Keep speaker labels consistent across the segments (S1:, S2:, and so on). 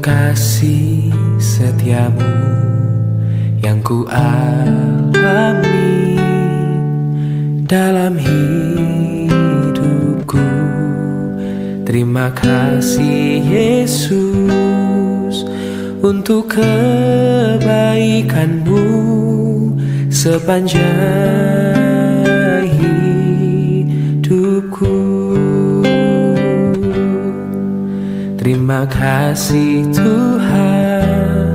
S1: kasih setiamu yang ku alami dalam hidupku. Terima kasih Yesus untuk kebaikanmu sepanjang hidupku. Terima kasih Tuhan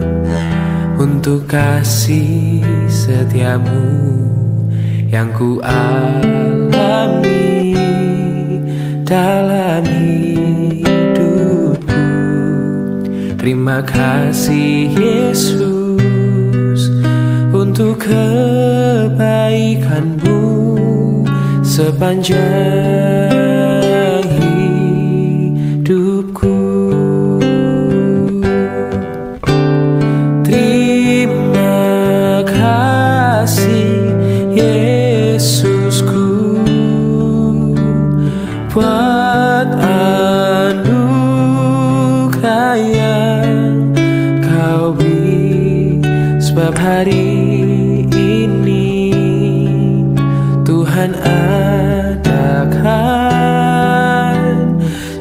S1: untuk kasih setiamu yang ku alami dalam hidupku. Terima kasih Yesus untuk kebaikanmu sepanjang hidupku. Terima kasih Yesusku buat anugerah yang kau beri, sebab hari ini Tuhan adakan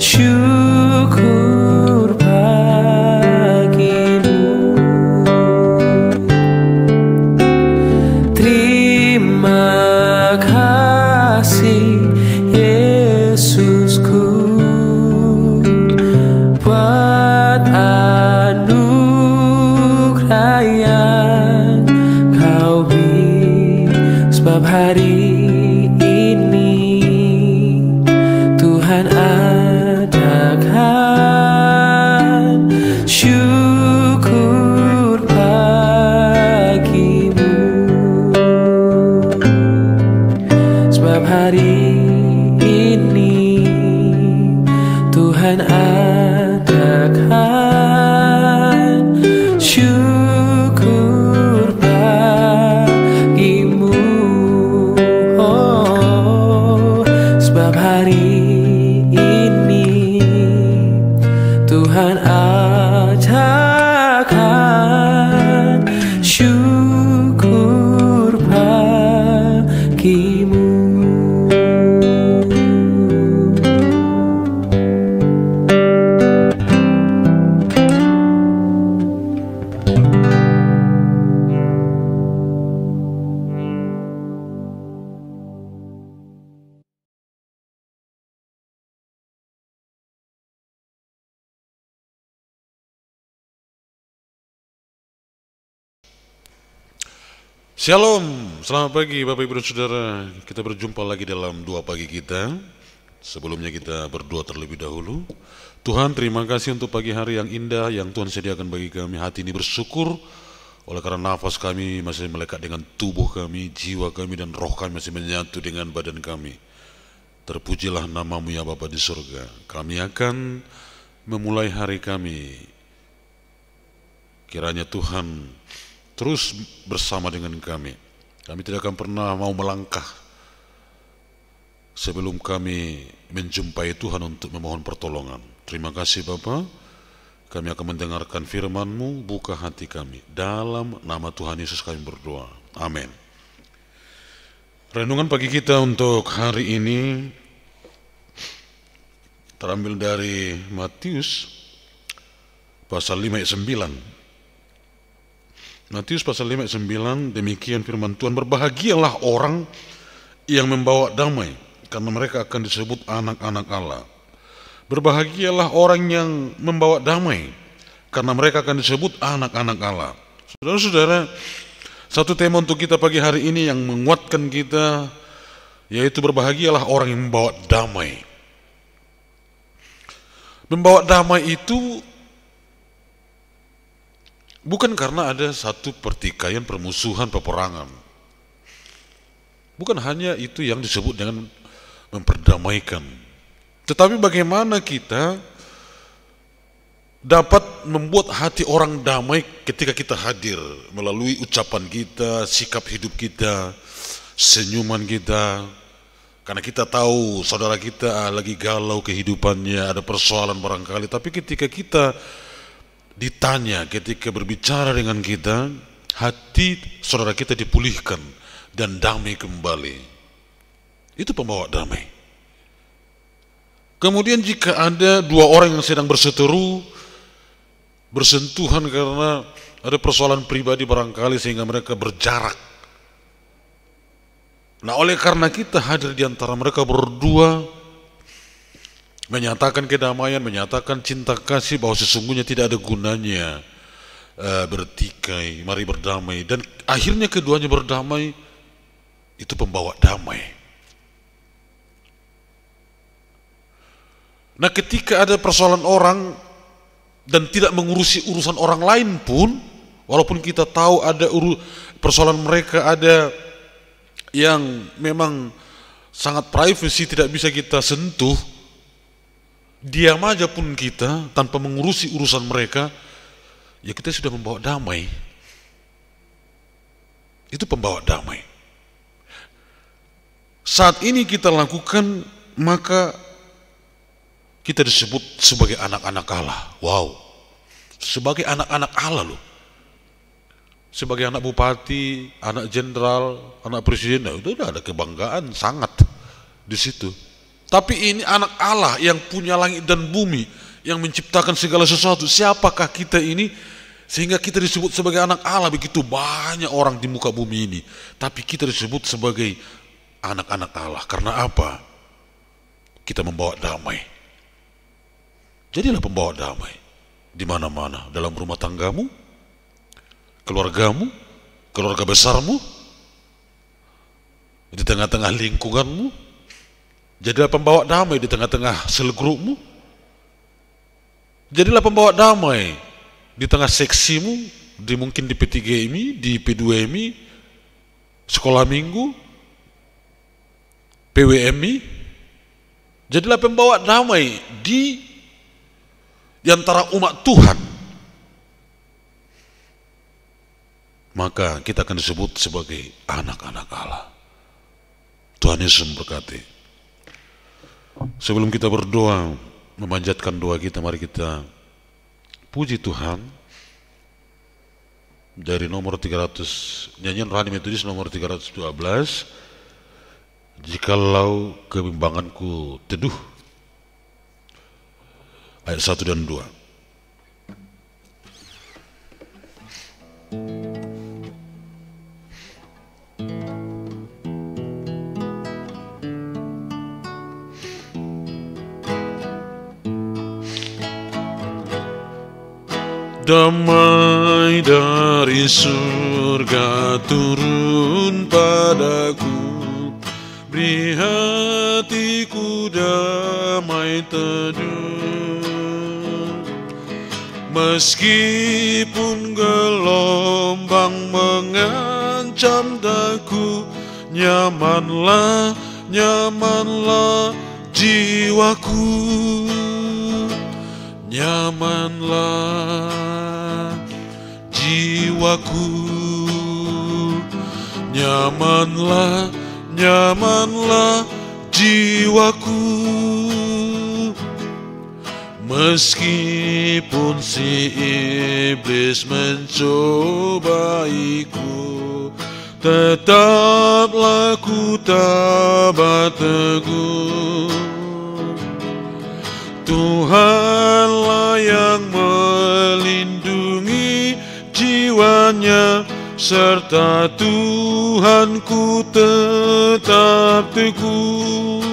S1: syukur bagimu. Terima kasih Yesusku buat anugerah yang kau beri, sebab hari ini Tuhan adakan syukur bagimu. Sebab hari ini Tuhan adakan syukur bagimu. Oh, sebab hari ini Tuhan adakan syukur bagimu.
S2: Shalom, selamat pagi Bapak Ibu dan Saudara. Kita berjumpa lagi dalam doa pagi kita. Sebelumnya kita berdoa terlebih dahulu. Tuhan, terima kasih untuk pagi hari yang indah yang Tuhan sediakan bagi kami. Hati ini bersyukur oleh karena nafas kami masih melekat dengan tubuh kami, jiwa kami dan roh kami masih menyatu dengan badan kami. Terpujilah namamu ya Bapa di surga. Kami akan memulai hari kami. Kiranya Tuhan terus bersama dengan kami. Kami tidak akan pernah mau melangkah sebelum kami menjumpai Tuhan untuk memohon pertolongan. Terima kasih Bapa. Kami akan mendengarkan firman-Mu, buka hati kami. Dalam nama Tuhan Yesus kami berdoa. Amin. Renungan pagi kita untuk hari ini terambil dari Matius pasal 5 ayat 9. Matius pasal 5 ayat 9, demikian firman Tuhan, berbahagialah orang yang membawa damai, karena mereka akan disebut anak-anak Allah. Berbahagialah orang yang membawa damai, karena mereka akan disebut anak-anak Allah. Saudara-saudara, satu tema untuk kita pagi hari ini yang menguatkan kita, yaitu berbahagialah orang yang membawa damai. Membawa damai itu bukan karena ada satu pertikaian, permusuhan, peperangan. Bukan hanya itu yang disebut dengan memperdamaikan. Tetapi bagaimana kita dapat membuat hati orang damai ketika kita hadir melalui ucapan kita, sikap hidup kita, senyuman kita. Karena kita tahu saudara kita lagi galau kehidupannya, ada persoalan barangkali. Tapi ketika kita ditanya, ketika berbicara dengan kita, hati saudara kita dipulihkan dan damai kembali. Itu pembawa damai. Kemudian jika ada dua orang yang sedang berseteru, bersentuhan karena ada persoalan pribadi barangkali sehingga mereka berjarak. Nah, oleh karena kita hadir di antara mereka berdua, menyatakan kedamaian, menyatakan cinta kasih, bahwa sesungguhnya tidak ada gunanya bertikai, mari berdamai, dan akhirnya keduanya berdamai. Itu pembawa damai. Nah, ketika ada persoalan orang dan tidak mengurusi urusan orang lain pun, walaupun kita tahu ada persoalan mereka ada yang memang sangat privacy, tidak bisa kita sentuh, diam aja pun kita tanpa mengurusi urusan mereka, ya kita sudah membawa damai. Itu pembawa damai. Saat ini kita lakukan, maka kita disebut sebagai anak-anak Allah. Wow, sebagai anak-anak Allah loh. Sebagai anak bupati, anak jenderal, anak presiden, nah, itu udah ada kebanggaan sangat di situ. Tapi ini anak Allah yang punya langit dan bumi, yang menciptakan segala sesuatu. Siapakah kita ini sehingga kita disebut sebagai anak Allah? Begitu banyak orang di muka bumi ini, tapi kita disebut sebagai anak-anak Allah. Karena apa? Kita membawa damai. Jadilah pembawa damai di mana-mana, dalam rumah tanggamu, keluargamu, keluarga besarmu, di tengah-tengah lingkunganmu. Jadilah pembawa damai di tengah-tengah sel grupmu. Jadilah pembawa damai di tengah seksimu, mungkin di P3MI, di P2MI, sekolah minggu, PWMI. Jadilah pembawa damai di antara umat Tuhan. Maka kita akan disebut sebagai anak-anak Allah. Tuhan Yesus memberkati. Sebelum kita berdoa, memanjatkan doa kita, mari kita puji Tuhan dari nomor 300, nyanyian rohani metodis nomor 312, jikalau kebimbanganku teduh, ayat 1 dan 2. Damai dari surga turun padaku, beri hatiku damai teduh. Meskipun gelombang mengancam daku, nyamanlah, nyamanlah jiwaku. Nyamanlah jiwaku, nyamanlah, nyamanlah jiwaku. Meskipun si iblis mencobaiku, tetaplah ku tabah teguh. Tuhanlah yang melindungi jiwanya, serta Tuhanku tetap teguh.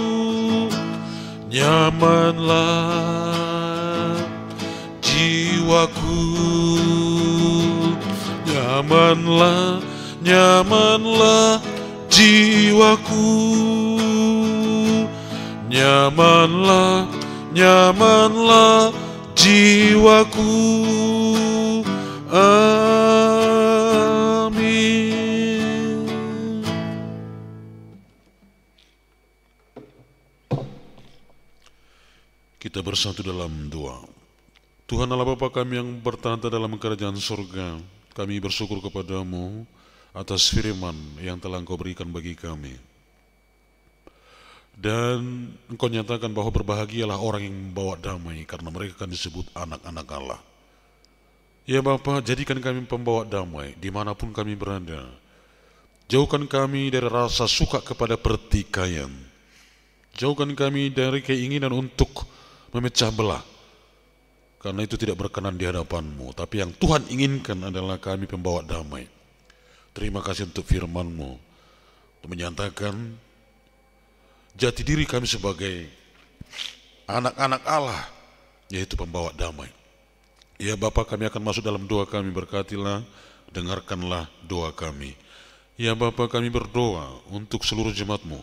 S2: Nyamanlah jiwaku, nyamanlah, nyamanlah jiwaku. Nyamanlah, nyamanlah jiwaku. Amin. Kita bersatu dalam doa. Tuhan Allah Bapa kami yang bertahta dalam kerajaan surga, kami bersyukur kepadamu atas firman yang telah Engkau berikan bagi kami. Dan Engkau nyatakan bahwa berbahagialah orang yang membawa damai, karena mereka akan disebut anak-anak Allah. Ya Bapa, jadikan kami pembawa damai dimanapun kami berada. Jauhkan kami dari rasa suka kepada pertikaian. Jauhkan kami dari keinginan untuk memecah belah. Karena itu tidak berkenan di hadapan-Mu. Tapi yang Tuhan inginkan adalah kami pembawa damai. Terima kasih untuk firman-Mu. Untuk menyatakan jati diri kami sebagai anak-anak Allah, yaitu pembawa damai. Ya Bapa, kami akan masuk dalam doa kami, berkatilah, dengarkanlah doa kami. Ya Bapa, kami berdoa untuk seluruh jemaat-Mu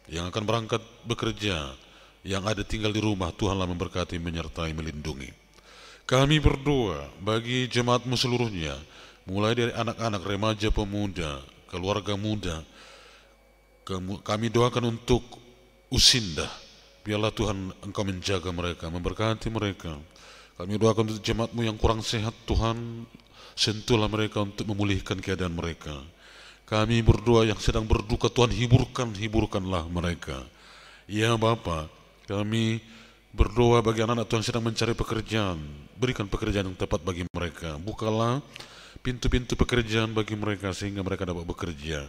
S2: yang akan berangkat bekerja, yang ada tinggal di rumah, Tuhanlah memberkati, menyertai, melindungi. Kami berdoa bagi jemaat-Mu seluruhnya, mulai dari anak-anak, remaja, pemuda, keluarga muda. Kami doakan untuk Usinda, biarlah Tuhan Engkau menjaga mereka, memberkati mereka. Kami doakan untuk jemaat-Mu yang kurang sehat, Tuhan sentuhlah mereka untuk memulihkan keadaan mereka. Kami berdoa yang sedang berduka, Tuhan hiburkanlah mereka. Ya Bapa, kami berdoa bagi anak-anak Tuhan sedang mencari pekerjaan, berikan pekerjaan yang tepat bagi mereka. Bukalah pintu-pintu pekerjaan bagi mereka sehingga mereka dapat bekerja.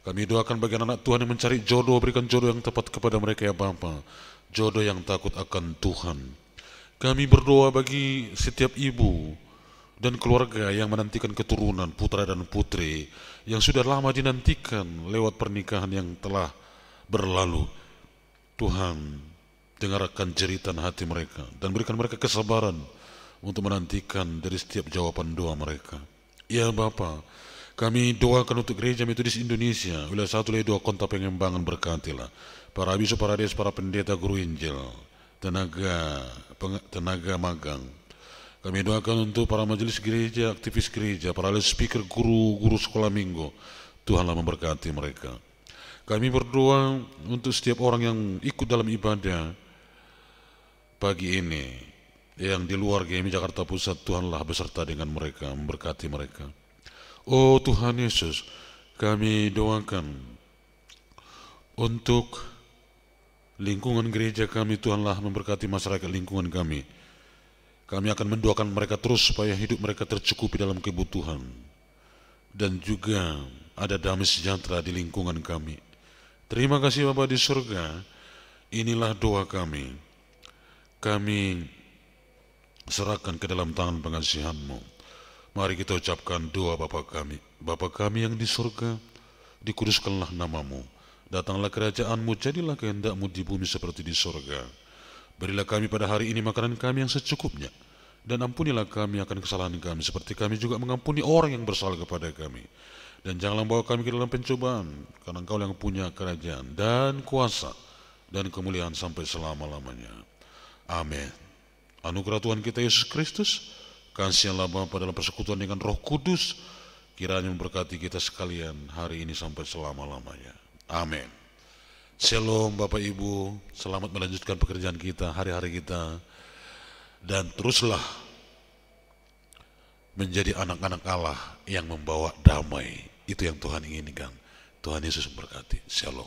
S2: Kami doakan bagi anak-anak Tuhan yang mencari jodoh, berikan jodoh yang tepat kepada mereka ya Bapa. Jodoh yang takut akan Tuhan. Kami berdoa bagi setiap ibu dan keluarga yang menantikan keturunan putra dan putri yang sudah lama dinantikan lewat pernikahan yang telah berlalu. Tuhan, dengarkan jeritan hati mereka dan berikan mereka kesabaran untuk menantikan dari setiap jawaban doa mereka. Ya Bapa, kami doakan untuk Gereja Metodis Indonesia, wilayah 1 wilayah 2 Kota Pengembangan, berkatilah para bisu, para des, para pendeta, guru Injil, tenaga magang. Kami doakan untuk para majelis gereja, aktivis gereja, para speaker, guru sekolah minggu. Tuhanlah memberkati mereka. Kami berdoa untuk setiap orang yang ikut dalam ibadah pagi ini, yang di luar GMI Jakarta Pusat. Tuhanlah beserta dengan mereka, memberkati mereka. Oh Tuhan Yesus, kami doakan untuk lingkungan gereja kami. Tuhanlah memberkati masyarakat lingkungan kami. Kami akan mendoakan mereka terus supaya hidup mereka tercukupi dalam kebutuhan. Dan juga ada damai sejahtera di lingkungan kami. Terima kasih Bapa di surga. Inilah doa kami. Kami serahkan ke dalam tangan pengasihan-Mu. Mari kita ucapkan doa Bapa kami. Bapa kami yang di surga, dikuduskanlah nama-Mu. Datanglah kerajaan-Mu, jadilah kehendak-Mu di bumi seperti di surga. Berilah kami pada hari ini makanan kami yang secukupnya. Dan ampunilah kami akan kesalahan kami, seperti kami juga mengampuni orang yang bersalah kepada kami. Dan janganlah bawa kami ke dalam pencobaan, karena Engkau yang punya kerajaan dan kuasa dan kemuliaan sampai selama-lamanya. Amin. Anugerah Tuhan kita Yesus Kristus, kasih Allah Bapa dalam persekutuan dengan Roh Kudus, kiranya memberkati kita sekalian hari ini sampai selama-lamanya. Amin. Shalom Bapak Ibu, selamat melanjutkan pekerjaan kita, hari-hari kita. Dan teruslah menjadi anak-anak Allah yang membawa damai. Itu yang Tuhan inginkan. Tuhan Yesus memberkati. Shalom.